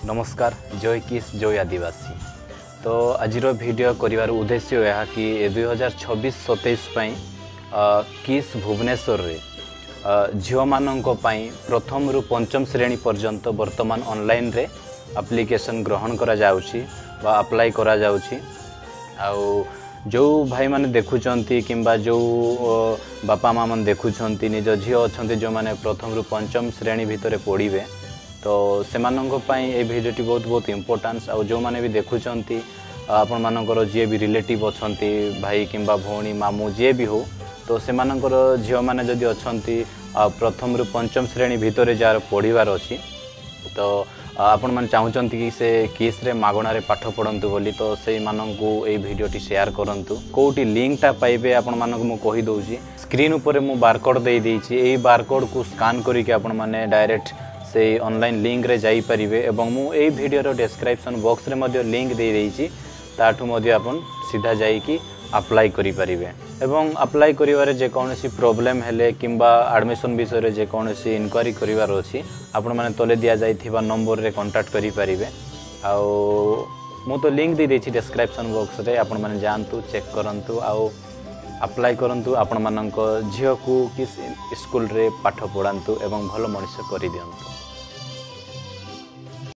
नमस्कार जय किस जय आदिवासी। तो आजिर वीडियो करिवार उद्देश्य यह कि 2026-27 किस भुवनेश्वर रे झील मानक प्रथम रु पंचम श्रेणी पर्यंत वर्तमान ऑनलाइन रे एप्लिकेशन ग्रहण करा जाउची बा अप्लाई करा जाउची। आउ जो भाई माने देखुचंती किंबा जो बापा माँ मन देखुचंती निज झील अच्छे जो माने प्रथम रु पंचम श्रेणी भितर पढ़िबे तो सेमानंको पई ए वीडियोटी बहुत इम्पोर्टेंस। आउ जो माने भी देखुचंती आपण मानकर जे भी रिलेटिव अछंती भाई किंबा भौणी मामू जे भी हो तो सेमानकर झील माने जदि अछंती प्रथम रु पंचम श्रेणी भितर जार पढ़िबार अछि तो आपण मन चाहूचंती कि से किस रे मागणारे पाठ पढ़ंतु बोली तो से मानंकु ए वीडियोटी शेयर करंतु। कोटी लिंकटा पाइबे आपण मानक मु कहि दउची स्क्रीन ऊपर मु बारकोड दे देइची। ए बारकोड को स्कैन करी के आपण माने डायरेक्ट से ऑनलाइन लिंक रे जाई परिबे एवं मु ए वीडियो रो डिस्क्रिप्शन बॉक्स रे मध्ये लिंक दे देइची ताठु मध्ये आपण सीधा जाई कि अप्लाई करि परिबे एवं अप्लाई करिवारे जे कोनोसी प्रॉब्लम हेले किंबा एडमिशन विषय रे जे कोनोसी इंक्वायरी करिवार अछि आपण माने तले दिया जाइथिबा नंबर रे कांटेक्ट करि परिबे। आ मु तो लिंक दे देछि डिस्क्रिप्शन बॉक्स रे आपण माने जानतु चेक करंतु आउ अप्लाई करंतु आपण मानक झियो को किस स्कूल रे पाठ पढ़ांतु एवं भलो मनुष्य करि दियंतु।